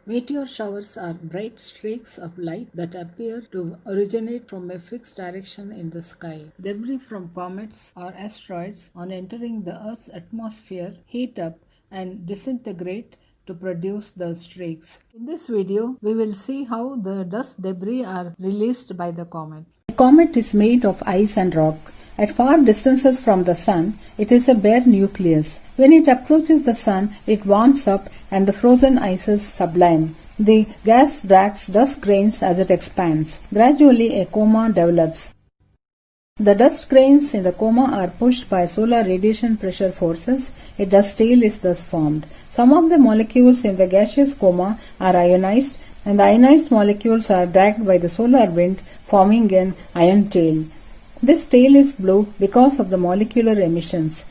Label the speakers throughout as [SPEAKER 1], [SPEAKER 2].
[SPEAKER 1] Meteor showers are bright streaks of light that appear to originate from a fixed direction in the sky. Debris from comets or asteroids, on entering the Earth's atmosphere, heat up and disintegrate to produce the streaks. In this video, we will see how the dust debris are released by the comet. A comet is made of ice and rock. At far distances from the Sun, it is a bare nucleus. When it approaches the Sun, it warms up and the frozen ices sublime. The gas drags dust grains as it expands. Gradually, a coma develops. The dust grains in the coma are pushed by solar radiation pressure forces. A dust tail is thus formed. Some of the molecules in the gaseous coma are ionized, and the ionized molecules are dragged by the solar wind, forming an ion tail. This tail is blue because of the molecular emissions.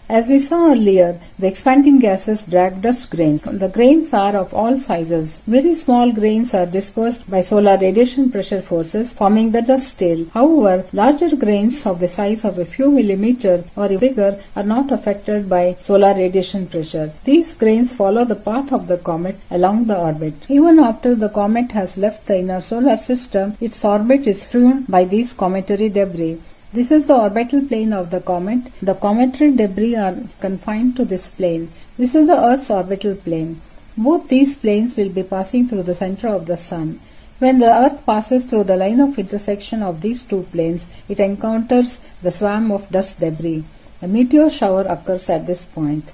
[SPEAKER 1] As we saw earlier, the expanding gases drag dust grains. The grains are of all sizes. Very small grains are dispersed by solar radiation pressure forces, forming the dust tail. However, larger grains of the size of a few millimeters or bigger are not affected by solar radiation pressure. These grains follow the path of the comet along the orbit. Even after the comet has left the inner solar system, its orbit is strewn by these cometary debris. This is the orbital plane of the comet. The cometary debris are confined to this plane. This is the Earth's orbital plane. Both these planes will be passing through the center of the Sun. When the Earth passes through the line of intersection of these two planes, it encounters the swarm of dust debris. A meteor shower occurs at this point.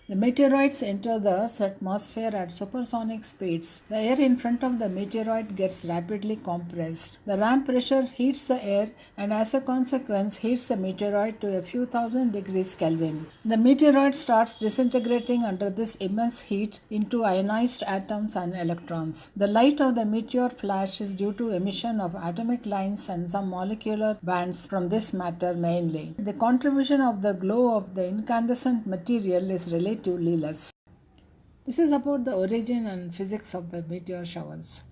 [SPEAKER 1] The meteoroids enter the Earth's atmosphere at supersonic speeds. The air in front of the meteoroid gets rapidly compressed. The ramp pressure heats the air and as a consequence heats the meteoroid to a few thousand degrees Kelvin. The meteoroid starts disintegrating under this immense heat into ionized atoms and electrons. The light of the meteor flash is due to emission of atomic lines and some molecular bands from this matter mainly. The contribution of the glow of the incandescent material is relatively less. This is about the origin and physics of the meteor showers.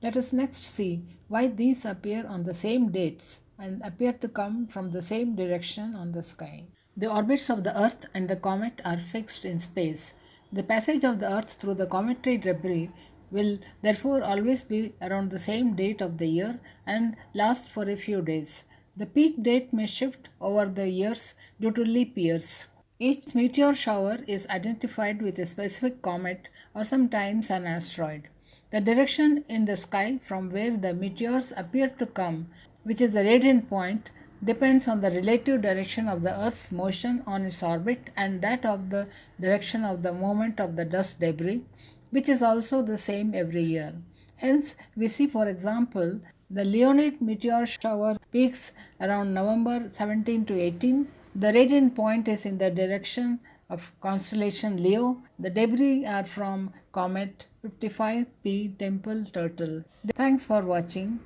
[SPEAKER 1] Let us next see why these appear on the same dates and appear to come from the same direction on the sky. The orbits of the Earth and the comet are fixed in space. The passage of the Earth through the cometary debris will therefore always be around the same date of the year and last for a few days. The peak date may shift over the years due to leap years. Each meteor shower is identified with a specific comet or sometimes an asteroid. The direction in the sky from where the meteors appear to come, which is the radiant point, depends on the relative direction of the Earth's motion on its orbit and that of the direction of the movement of the dust debris, which is also the same every year. Hence, we see, for example, the Leonid meteor shower peaks around November 17 to 18. The radiant point is in the direction of constellation Leo. The debris are from comet 55P Tempel Turtle. Thanks for watching.